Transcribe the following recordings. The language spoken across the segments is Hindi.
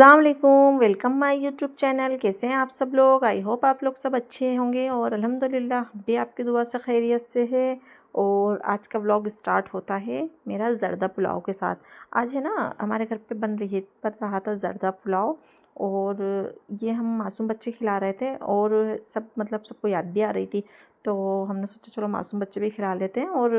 अस्सलाम वालेकुम, वेलकम माय यूट्यूब चैनल। कैसे हैं आप सब लोग? आई होप आप लोग सब अच्छे होंगे और अल्हम्दुलिल्लाह हम भी आपकी दुआ से खैरियत से है। और आज का व्लॉग स्टार्ट होता है मेरा ज़र्दा पुलाव के साथ। आज है ना हमारे घर पे बन रहा था ज़र्दा पुलाव, और ये हम मासूम बच्चे खिला रहे थे और सबको याद भी आ रही थी। तो हमने सोचा चलो मासूम बच्चे भी खिला लेते हैं और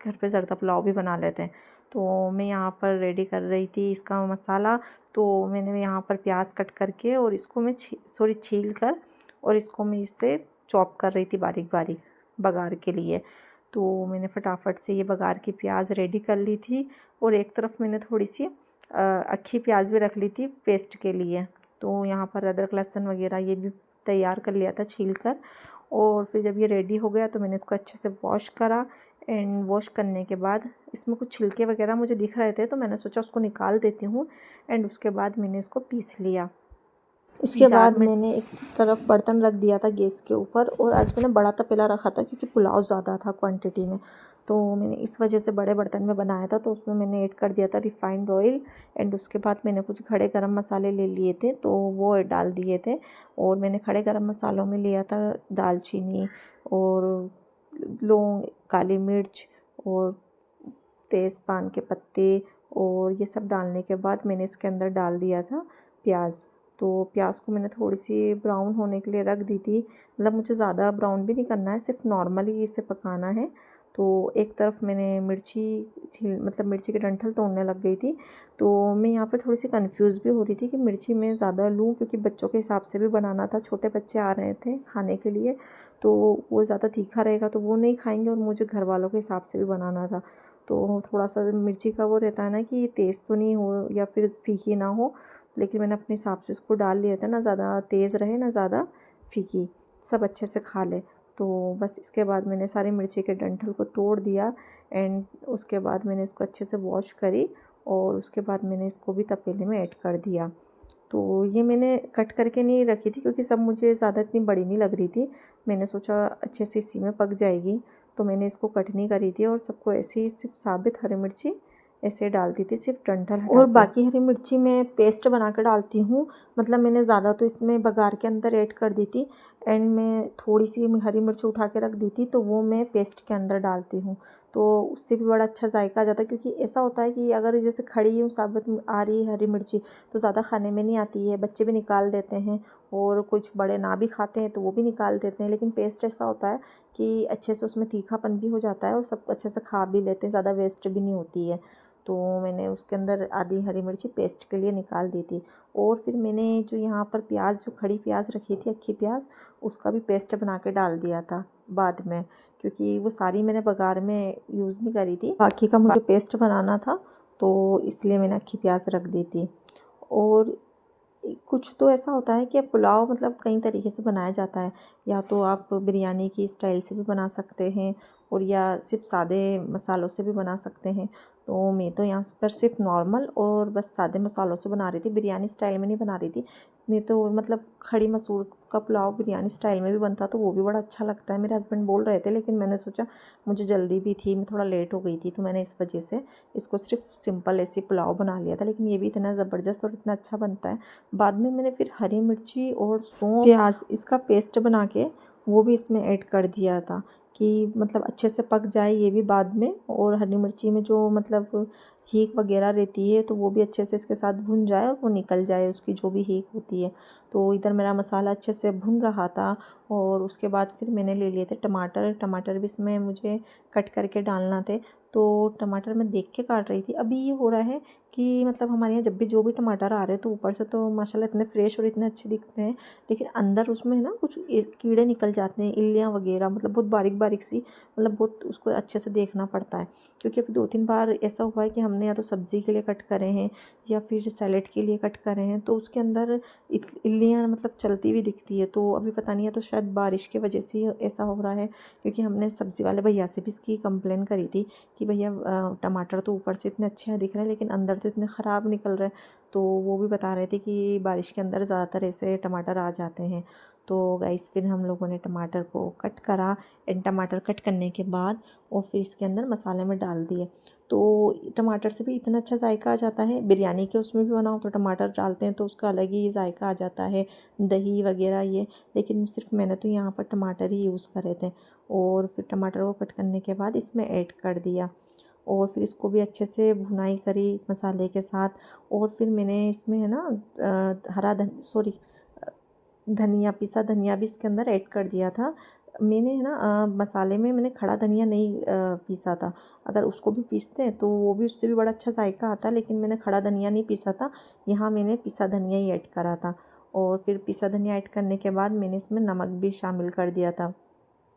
घर पे ज़र्दा पुलाव भी बना लेते हैं। तो मैं यहाँ पर रेडी कर रही थी इसका मसाला। तो मैंने यहाँ पर प्याज कट करके और इसको मैं छील कर और इसको मैं इससे चॉप कर रही थी बारीक बारीक बघार के लिए। तो मैंने फटाफट से ये बघार की प्याज रेडी कर ली थी और एक तरफ मैंने थोड़ी सी अक्खी प्याज भी रख ली थी पेस्ट के लिए। तो यहाँ पर अदरक लहसुन वगैरह ये भी तैयार कर लिया था छील कर। और फिर जब ये रेडी हो गया तो मैंने इसको अच्छे से वॉश करा। एंड वॉश करने के बाद इसमें कुछ छिलके वगैरह मुझे दिख रहे थे, तो मैंने सोचा उसको निकाल देती हूँ। एंड उसके बाद मैंने इसको पीस लिया। इसके जार बाद में मैंने एक तरफ बर्तन रख दिया था गैस के ऊपर, और आज मैंने बड़ा तपेला रखा था क्योंकि पुलाव ज़्यादा था क्वांटिटी में। तो मैंने इस वजह से बड़े बर्तन में बनाया था। तो उसमें मैंने ऐड कर दिया था रिफ़ाइंड ऑयल। एंड उसके बाद मैंने कुछ खड़े गरम मसाले ले लिए थे, तो वो डाल दिए थे। और मैंने खड़े गरम मसालों में लिया था दालचीनी और लौंग, काली मिर्च और तेज़ पान के पत्ते। और ये सब डालने के बाद मैंने इसके अंदर डाल दिया था प्याज। तो प्याज को मैंने थोड़ी सी ब्राउन होने के लिए रख दी थी। मतलब मुझे ज़्यादा ब्राउन भी नहीं करना है, सिर्फ नॉर्मली इसे पकाना है। तो एक तरफ मैंने मिर्ची की डंठल तोड़ने लग गई थी। तो मैं यहाँ पर थोड़ी सी कंफ्यूज भी हो रही थी कि मिर्ची मैं ज़्यादा लूँ, क्योंकि बच्चों के हिसाब से भी बनाना था। छोटे बच्चे आ रहे थे खाने के लिए, तो वो ज़्यादा तीखा रहेगा तो वो नहीं खाएंगे, और मुझे घर वालों के हिसाब से भी बनाना था। तो थोड़ा सा मिर्ची का वो रहता है ना कि तेज़ तो नहीं हो या फिर फीकी ना हो। लेकिन मैंने अपने हिसाब से इसको डाल लिया था, ना ज़्यादा तेज़ रहे ना ज़्यादा फीकी, सब अच्छे से खा ले। तो बस इसके बाद मैंने सारी मिर्ची के डंठल को तोड़ दिया। एंड उसके बाद मैंने इसको अच्छे से वॉश करी, और उसके बाद मैंने इसको भी तपेले में ऐड कर दिया। तो ये मैंने कट करके नहीं रखी थी क्योंकि सब मुझे ज़्यादा इतनी बड़ी नहीं लग रही थी। मैंने सोचा अच्छे से इसी में पक जाएगी, तो मैंने इसको कट नहीं करी थी और सबको ऐसे ही सिर्फ साबित हरी मिर्ची ऐसे डाल दी थी, सिर्फ डंठल हटा और के। बाकी हरी मिर्ची मैं पेस्ट बना कर डालती हूँ। मतलब मैंने ज़्यादा तो इसमें बघार के अंदर ऐड कर दी थी। एंड में थोड़ी सी हरी मिर्च उठा के रख दी थी, तो वो मैं पेस्ट के अंदर डालती हूँ। तो उससे भी बड़ा अच्छा जायका आ जाता है, क्योंकि ऐसा होता है कि अगर जैसे खड़ी हूँ साबित आ रही है हरी मिर्ची, तो ज़्यादा खाने में नहीं आती है, बच्चे भी निकाल देते हैं और कुछ बड़े ना भी खाते हैं तो वो भी निकाल देते हैं। लेकिन पेस्ट ऐसा होता है कि अच्छे से उसमें तीखापन भी हो जाता है और सब अच्छे से खा भी लेते हैं, ज़्यादा वेस्ट भी नहीं होती है। तो मैंने उसके अंदर आधी हरी मिर्ची पेस्ट के लिए निकाल दी थी। और फिर मैंने जो यहाँ पर प्याज, जो खड़ी प्याज रखी थी अक्खी प्याज, उसका भी पेस्ट बना के डाल दिया था बाद में, क्योंकि वो सारी मैंने बघार में यूज़ नहीं करी थी, बाकी का मुझे पेस्ट बनाना था, तो इसलिए मैंने अक्खी प्याज रख दी थी। और कुछ तो ऐसा होता है कि पुलाव मतलब कई तरीके से बनाया जाता है। या तो आप बिरयानी की स्टाइल से भी बना सकते हैं, और या सिर्फ सादे मसालों से भी बना सकते हैं। तो मैं तो यहाँ पर सिर्फ नॉर्मल और बस सादे मसालों से बना रही थी, बिरयानी स्टाइल में नहीं बना रही थी। मैं तो मतलब खड़ी मसूर का पुलाव बिरयानी स्टाइल में भी बनता तो वो भी बड़ा अच्छा लगता है, मेरे हस्बैंड बोल रहे थे। लेकिन मैंने सोचा मुझे जल्दी भी थी, मैं थोड़ा लेट हो गई थी, तो मैंने इस वजह से इसको सिर्फ सिंपल ऐसे पुलाव बना लिया था। लेकिन ये भी इतना ज़बरदस्त और इतना अच्छा बनता है। बाद में मैंने फिर हरी मिर्ची और सौंफ, प्याज इसका पेस्ट बना के वो भी इसमें ऐड कर दिया था कि मतलब अच्छे से पक जाए ये भी बाद में। और हरी मिर्ची में जो मतलब हींग वगैरह रहती है, तो वो भी अच्छे से इसके साथ भुन जाए और वो निकल जाए उसकी जो भी हींग होती है। तो इधर मेरा मसाला अच्छे से भुन रहा था। और उसके बाद फिर मैंने ले लिए थे टमाटर। टमाटर भी इसमें मुझे कट करके डालना थे, तो टमाटर मैं देख के काट रही थी। अभी ये हो रहा है कि मतलब हमारे यहाँ जब भी जो भी टमाटर आ रहे हैं, तो ऊपर से तो माशाल्लाह इतने फ्रेश और इतने अच्छे दिखते हैं, लेकिन अंदर उसमें ना कुछ कीड़े निकल जाते हैं, इल्लियाँ वगैरह, मतलब बहुत बारीक बारीक सी, मतलब बहुत उसको अच्छे से देखना पड़ता है। क्योंकि अभी 2-3 बार ऐसा हुआ है कि हमने या तो सब्ज़ी के लिए कट करे हैं या फिर सैलेड के लिए कट करे हैं, तो उसके अंदर इल्लियाँ मतलब चलती हुई दिखती है। तो अभी पता नहीं है, तो शायद बारिश की वजह से ऐसा हो रहा है। क्योंकि हमने सब्ज़ी वाले भैया से भी इसकी कंप्लेन करी थी कि भैया टमाटर तो ऊपर से इतने अच्छे दिख रहे हैं, लेकिन अंदर तो इतने ख़राब निकल रहे हैं। तो वो भी बता रहे थे कि बारिश के अंदर ज़्यादातर ऐसे टमाटर आ जाते हैं। तो गाइस फिर हम लोगों ने टमाटर को कट करा एंड टमाटर कट करने के बाद और फिर इसके अंदर मसाले में डाल दिए। तो टमाटर से भी इतना अच्छा जायका आ जाता है, बिरयानी के उसमें भी बनाओ तो टमाटर डालते हैं तो उसका अलग ही जायका आ जाता है, दही वगैरह ये। लेकिन सिर्फ मैंने तो यहाँ पर टमाटर ही यूज़ करे थे। और फिर टमाटर को कट करने के बाद इसमें ऐड कर दिया और फिर इसको भी अच्छे से भुनाई करी मसाले के साथ। और फिर मैंने इसमें है ना धनिया, पिसा धनिया भी इसके अंदर ऐड कर दिया था। मैंने है ना मसाले में मैंने खड़ा धनिया नहीं पीसा था। अगर उसको भी पीसते हैं तो वो भी, उससे भी बड़ा अच्छा जायका आता, लेकिन मैंने खड़ा धनिया नहीं पीसा था। यहाँ मैंने पिसा धनिया ही ऐड करा था। और फिर पिसा धनिया ऐड करने के बाद मैंने इसमें नमक भी शामिल कर दिया था।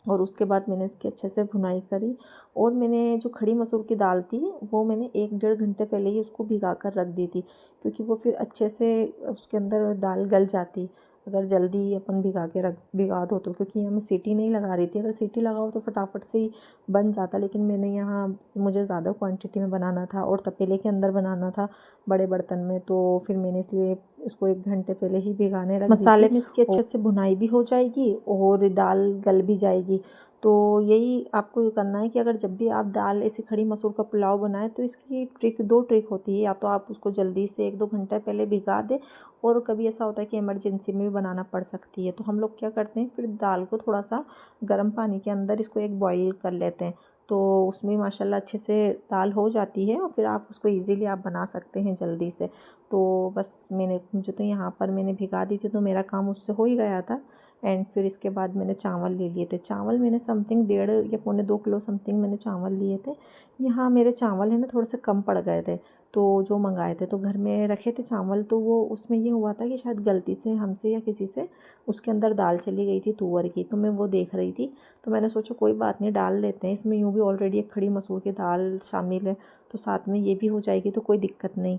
और उसके बाद मैंने इसकी अच्छे से भुनाई करी। और मैंने जो खड़ी मसूर की दाल थी वो मैंने 1-1.5 घंटे पहले ही उसको भिगा कर रख दी थी, क्योंकि वो फिर अच्छे से उसके अंदर दाल गल जाती अगर जल्दी अपन भिगा दो तो। क्योंकि यहाँ मैं सीटी नहीं लगा रही थी, अगर सीटी लगाओ तो फटाफट से ही बन जाता, लेकिन मैंने यहाँ मुझे ज़्यादा क्वांटिटी में बनाना था और तपेले के अंदर बनाना था बड़े बर्तन में, तो फिर मैंने इसलिए इसको 1 घंटे पहले ही भिगाने रख दी थी। मसाले में इसकी अच्छे से भुनाई भी हो जाएगी और दाल गल भी जाएगी। तो यही आपको करना है कि अगर जब भी आप दाल ऐसी खड़ी मसूर का पुलाव बनाएं तो इसकी 2 ट्रिक होती है। या तो आप उसको जल्दी से 1-2 घंटे पहले भिगा दें, और कभी ऐसा होता है कि इमरजेंसी में भी बनाना पड़ सकती है, तो हम लोग क्या करते हैं, फिर दाल को थोड़ा सा गर्म पानी के अंदर इसको एक बॉईल कर लेते हैं। तो उसमें माशाल्लाह अच्छे से दाल हो जाती है और फिर आप उसको इजीली आप बना सकते हैं जल्दी से। तो बस मुझे तो यहाँ पर मैंने भिगा दी थी तो मेरा काम उससे हो ही गया था। एंड फिर इसके बाद मैंने चावल ले लिए थे। चावल मैंने समथिंग 1.5 या पौने 2 किलो समथिंग मैंने चावल लिए थे। यहाँ मेरे चावल है ना थोड़े से कम पड़ गए थे, तो जो मंगाए थे तो घर में रखे थे चावल, तो वो उसमें ये हुआ था कि शायद गलती से हमसे या किसी से उसके अंदर दाल चली गई थी तुअर की। तो मैं वो देख रही थी, तो मैंने सोचा कोई बात नहीं, डाल लेते हैं इसमें, यूँ भी ऑलरेडी एक खड़ी मसूर की दाल शामिल है तो साथ में ये भी हो जाएगी तो कोई दिक्कत नहीं।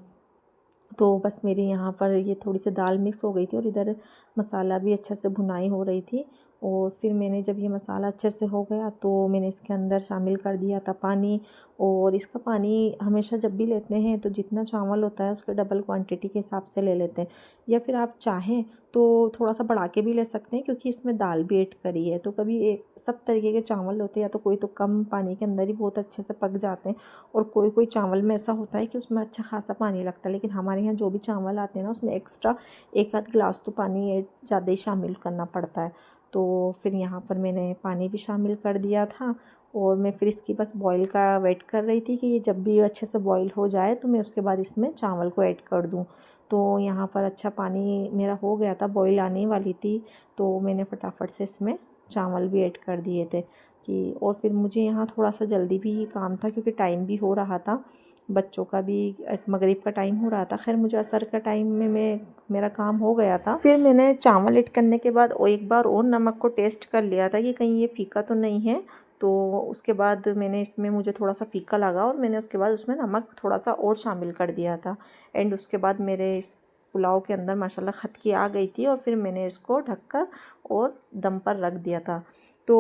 तो बस मेरे यहाँ पर ये थोड़ी सी दाल मिक्स हो गई थी और इधर मसाला भी अच्छे से भुनाई हो रही थी। और फिर मैंने जब ये मसाला अच्छे से हो गया तो मैंने इसके अंदर शामिल कर दिया था पानी। और इसका पानी हमेशा जब भी लेते हैं तो जितना चावल होता है उसके डबल क्वांटिटी के हिसाब से ले लेते हैं, या फिर आप चाहें तो थोड़ा सा बढ़ा के भी ले सकते हैं, क्योंकि इसमें दाल भी ऐड करी है। तो कभी एक सब तरीके के चावल होते हैं, या तो कोई तो कम पानी के अंदर ही बहुत अच्छे से पक जाते हैं, और कोई कोई चावल में ऐसा होता है कि उसमें अच्छा खासा पानी लगता है। लेकिन हमारे यहाँ जो भी चावल आते हैं ना उसमें एक्स्ट्रा 1-आध गिलास तो पानी ज़्यादा ही शामिल करना पड़ता है। तो फिर यहाँ पर मैंने पानी भी शामिल कर दिया था और मैं फिर इसकी बस बॉईल का वेट कर रही थी कि ये जब भी अच्छे से बॉईल हो जाए तो मैं उसके बाद इसमें चावल को ऐड कर दूँ। तो यहाँ पर अच्छा पानी मेरा हो गया था, बॉईल आने वाली थी, तो मैंने फटाफट से इसमें चावल भी ऐड कर दिए थे कि। और फिर मुझे यहाँ थोड़ा सा जल्दी भी काम था क्योंकि टाइम भी हो रहा था, बच्चों का भी मगरिब का टाइम हो रहा था। खैर मुझे असर का टाइम में मेरा काम हो गया था। फिर मैंने चावल ऐड करने के बाद एक बार और नमक को टेस्ट कर लिया था कि कहीं ये फीका तो नहीं है। तो उसके बाद मैंने इसमें, मुझे थोड़ा सा फीका लगा और मैंने उसके बाद उसमें नमक थोड़ा सा और शामिल कर दिया था। एंड उसके बाद मेरे इस पुलाव के अंदर माशाल्लाह खटकी आ गई थी और फिर मैंने इसको ढककर और दम पर रख दिया था। तो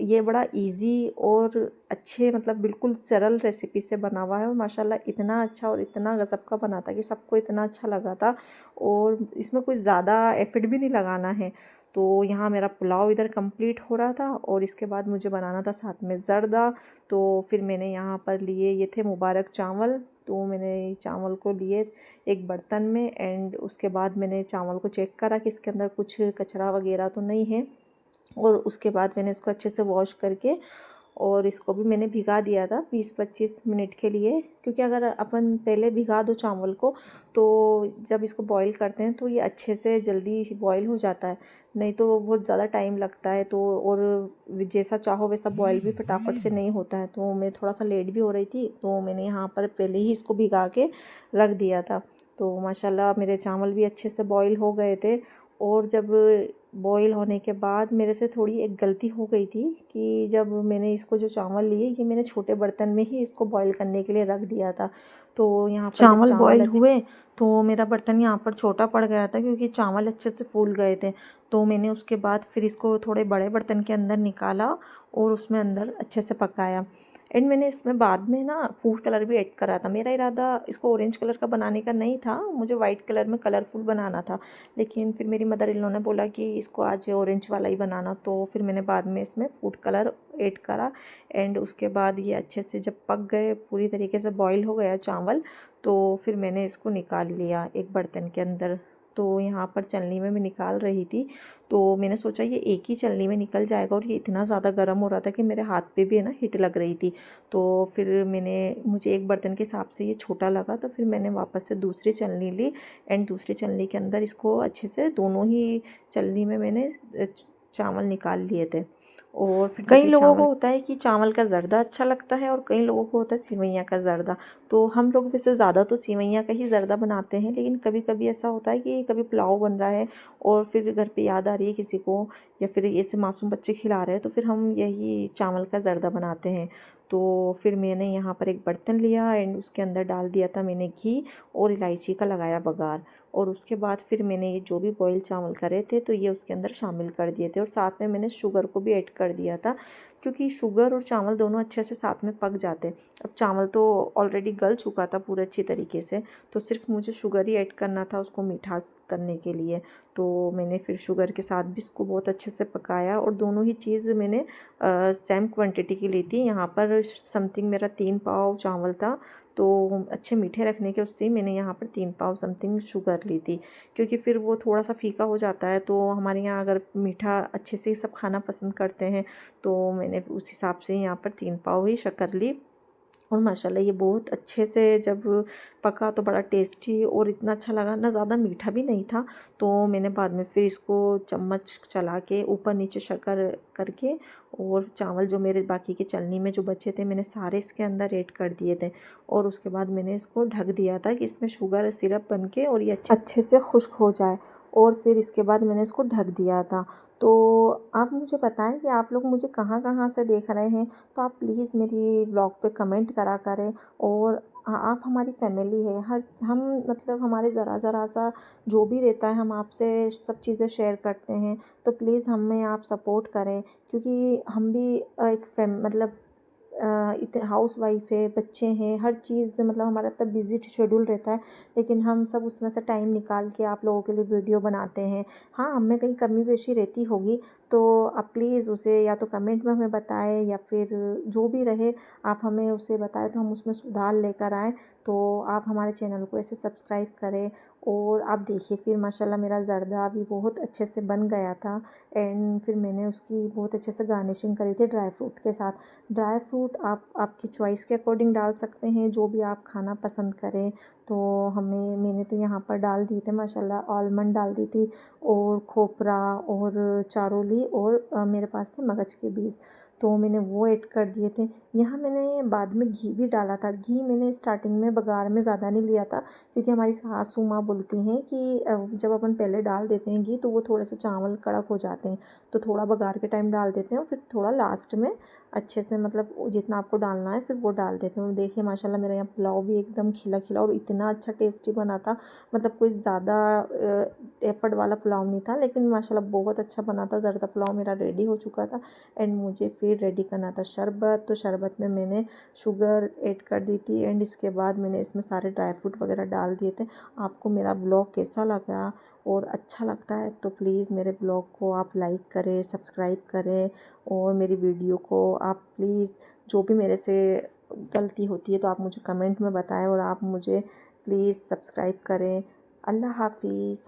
ये बड़ा इजी और अच्छे, मतलब बिल्कुल सरल रेसिपी से बना हुआ है और माशाल्लाह इतना अच्छा और इतना गज़ब का बना था कि सबको इतना अच्छा लगा था। और इसमें कोई ज़्यादा एफर्ट भी नहीं लगाना है। तो यहाँ मेरा पुलाव इधर कंप्लीट हो रहा था और इसके बाद मुझे बनाना था साथ में ज़र्दा। तो फिर मैंने यहाँ पर लिए, ये थे मुबारक चावल। तो मैंने चावल को लिए एक बर्तन में एंड उसके बाद मैंने चावल को चेक करा कि इसके अंदर कुछ कचरा वगैरह तो नहीं है। और उसके बाद मैंने इसको अच्छे से वॉश करके और इसको भी मैंने भिगा दिया था 20-25 मिनट के लिए, क्योंकि अगर अपन पहले भिगा दो चावल को तो जब इसको बॉईल करते हैं तो ये अच्छे से जल्दी बॉईल हो जाता है, नहीं तो बहुत ज़्यादा टाइम लगता है। तो और जैसा चाहो वैसा बॉईल भी फटाफट से नहीं होता है। तो मैं थोड़ा सा लेट भी हो रही थी तो मैंने यहाँ पर पहले ही इसको भिगा के रख दिया था। तो माशाल्लाह मेरे चावल भी अच्छे से बॉईल हो गए थे। और जब बॉईल होने के बाद मेरे से थोड़ी एक गलती हो गई थी कि जब मैंने इसको, जो चावल लिए, ये मैंने छोटे बर्तन में ही इसको बॉईल करने के लिए रख दिया था। तो यहाँ पर जब चावल बॉईल हुए तो मेरा बर्तन यहाँ पर छोटा पड़ गया था क्योंकि चावल अच्छे से फूल गए थे। तो मैंने उसके बाद फिर इसको थोड़े बड़े बर्तन के अंदर निकाला और उसमें अंदर अच्छे से पकाया। एंड मैंने इसमें बाद में ना फूड कलर भी ऐड करा था। मेरा इरादा इसको ऑरेंज कलर का बनाने का नहीं था, मुझे वाइट कलर में कलरफुल बनाना था, लेकिन फिर मेरी मदर इन लॉ ने बोला कि इसको आज ऑरेंज वाला ही बनाना, तो फिर मैंने बाद में इसमें फूड कलर ऐड करा। एंड उसके बाद ये अच्छे से जब पक गए, पूरी तरीके से बॉईल हो गया चावल, तो फिर मैंने इसको निकाल लिया एक बर्तन के अंदर। तो यहाँ पर छलनी में मैं निकाल रही थी, तो मैंने सोचा ये एक ही छलनी में निकल जाएगा, और ये इतना ज़्यादा गर्म हो रहा था कि मेरे हाथ पे भी है ना हीट लग रही थी। तो फिर मुझे एक बर्तन के हिसाब से ये छोटा लगा, तो फिर मैंने वापस से दूसरी छलनी ली, एंड दूसरी छलनी के अंदर इसको अच्छे से दोनों ही छलनी में मैंने चावल निकाल लिए थे। और फिर कई लोगों को होता है कि चावल का ज़र्दा अच्छा लगता है, और कई लोगों को होता है सेवइयाँ का ज़र्दा। तो हम लोग वैसे ज़्यादा तो सेवइयाँ का ही ज़र्दा बनाते हैं, लेकिन कभी कभी ऐसा होता है कि कभी पुलाव बन रहा है और फिर घर पे याद आ रही है किसी को, या फिर ऐसे मासूम बच्चे खिला रहे हैं, तो फिर हम यही चावल का ज़र्दा बनाते हैं। तो फिर मैंने यहाँ पर एक बर्तन लिया, एंड उसके अंदर डाल दिया था मैंने घी, और इलायची का लगाया बघार। और उसके बाद फिर मैंने ये जो भी बॉयल चावल करे थे, तो ये उसके अंदर शामिल कर दिए थे, और साथ में मैंने शुगर को भी ऐड कर दिया था, क्योंकि शुगर और चावल दोनों अच्छे से साथ में पक जाते। अब चावल तो ऑलरेडी गल चुका था पूरे अच्छी तरीके से, तो सिर्फ मुझे शुगर ही ऐड करना था उसको मिठास करने के लिए। तो मैंने फिर शुगर के साथ भी इसको बहुत अच्छे से पकाया, और दोनों ही चीज़ मैंने सेम क्वांटिटी की ली थी। यहाँ पर समथिंग मेरा 3 पाव चावल था, तो अच्छे मीठे रखने के उससे मैंने यहाँ पर 3 पाव समथिंग शुगर ली थी, क्योंकि फिर वो थोड़ा सा फीका हो जाता है। तो हमारे यहाँ अगर मीठा अच्छे से सब खाना पसंद करते हैं, तो मैंने उस हिसाब से यहाँ पर 3 पाव ही शक्कर ली। और माशाल्लाह ये बहुत अच्छे से जब पका तो बड़ा टेस्टी और इतना अच्छा लगा, ना ज़्यादा मीठा भी नहीं था। तो मैंने बाद में फिर इसको चम्मच चला के ऊपर नीचे शक्कर करके, और चावल जो मेरे बाकी के चलनी में जो बचे थे, मैंने सारे इसके अंदर ऐड कर दिए थे। और उसके बाद मैंने इसको ढक दिया था कि इसमें शुगर सिरप बन के और ये अच्छे से खुश्क हो जाए। और फिर इसके बाद मैंने इसको ढक दिया था। तो आप मुझे बताएं कि आप लोग मुझे कहाँ कहाँ से देख रहे हैं, तो आप प्लीज़ मेरी ब्लॉग पे कमेंट करा करें। और आप हमारी फैमिली है, हर हम मतलब हमारे ज़रा ज़रा सा जो भी रहता है, हम आपसे सब चीज़ें शेयर करते हैं। तो प्लीज़ हमें आप सपोर्ट करें, क्योंकि हम भी एक मतलब इतने हाउस वाइफ है, बच्चे हैं, हर चीज़ मतलब हमारा इतना बिज़ी शेड्यूल रहता है, लेकिन हम सब उसमें से टाइम निकाल के आप लोगों के लिए वीडियो बनाते हैं। हाँ, हमें कहीं कमी पेशी रहती होगी, तो आप प्लीज़ उसे या तो कमेंट में हमें बताएं, या फिर जो भी रहे आप हमें उसे बताएं, तो हम उसमें सुधार लेकर आएँ। तो आप हमारे चैनल को ऐसे सब्सक्राइब करें। और आप देखिए फिर माशाल्लाह मेरा ज़र्दा भी बहुत अच्छे से बन गया था। एंड फिर मैंने उसकी बहुत अच्छे से गार्निशिंग करी थी ड्राई फ्रूट के साथ। ड्राई फ्रूट आप आपकी चॉइस के अकॉर्डिंग डाल सकते हैं, जो भी आप खाना पसंद करें। तो मैंने तो यहाँ पर डाल दिए थे माशाल्लाह, आलमंड डाल दी थी, और खोपरा और चारोली, और मेरे पास थे मगज के बीज, तो मैंने वो ऐड कर दिए थे। यहाँ मैंने बाद में घी भी डाला था। घी मैंने स्टार्टिंग में बघार में ज़्यादा नहीं लिया था, क्योंकि हमारी सासू माँ बोलती हैं कि जब अपन पहले डाल देते हैं घी, तो वो थोड़े से चावल कड़क हो जाते हैं, तो थोड़ा बघार के टाइम डाल देते हैं, और फिर थोड़ा लास्ट में अच्छे से मतलब जितना आपको डालना है फिर वो डाल देते हैं। देखिए माशाल्लाह मेरा यहाँ पुलाव भी एकदम खिला खिला और इतना अच्छा टेस्टी बना था। मतलब कोई ज़्यादा एफर्ट वाला पुलाव नहीं था, लेकिन माशाल्लाह बहुत अच्छा बना था। ज़र्दा पुलाव मेरा रेडी हो चुका था, एंड मुझे फिर रेडी करना था शरबत। तो शरबत में मैंने शुगर ऐड कर दी थी, एंड इसके बाद मैंने इसमें सारे ड्राई फ्रूट वगैरह डाल दिए थे। आपको मेरा ब्लॉग कैसा लगा और अच्छा लगता है, तो प्लीज़ मेरे ब्लॉग को आप लाइक करें, सब्सक्राइब करें, और मेरी वीडियो को आप प्लीज़, जो भी मेरे से गलती होती है तो आप मुझे कमेंट में बताएं, और आप मुझे प्लीज़ सब्सक्राइब करें। अल्लाह हाफिज़।